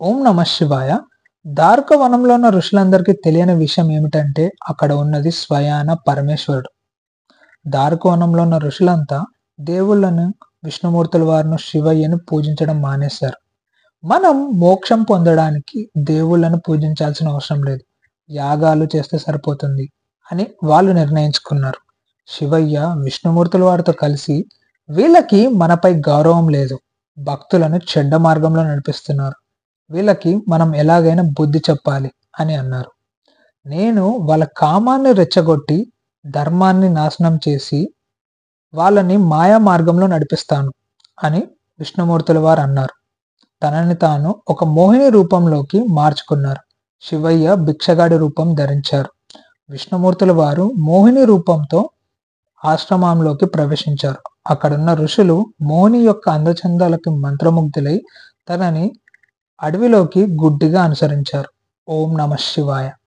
ఓం నమ శివాయ. దారుకవనంలో ఉన్న ఋషులందరికీ తెలియని విషయం ఏమిటంటే అక్కడ ఉన్నది స్వయాన పరమేశ్వరుడు. దారుకవనంలో ఉన్న ఋషులంతా దేవుళ్ళను, విష్ణుమూర్తుల వారిని, శివయ్యను పూజించడం మానేశారు. మనం మోక్షం పొందడానికి దేవుళ్ళను పూజించాల్సిన అవసరం లేదు. యాగాలు చేస్తే సరిపోతుంది అని వాళ్ళు నిర్ణయించుకున్నారు. శివయ్య, విష్ణుమూర్తుల వారితో కలిసి వీళ్ళకి మనపై గౌరవం లేదు. భక్తులను చెడ్డ మార్గంలో నడిపిస్తున్నారు. వీళ్ళకి మనం ఎలాగైనా బుద్ధి చెప్పాలి అని అన్నారు. నేను వాళ్ళ కామాన్ని రెచ్చగొట్టి ధర్మాన్ని నాశనం చేసి వాళ్ళని మాయా మార్గంలో నడిపిస్తాను అని విష్ణుమూర్తుల వారు అన్నారు. తనని తాను ఒక మోహిని రూపంలోకి మార్చుకున్నారు. శివయ్య భిక్షగాడి రూపం ధరించారు. విష్ణుమూర్తుల వారు మోహిని రూపంతో ఆశ్రమంలోకి ప్రవేశించారు. అక్కడున్న ఋషులు మోహిని యొక్క అందచందాలకి మంత్రముగ్ధులై తనని అడవిలోకి గుడ్డిగా అనుసరించారు. ఓం నమ శివాయ.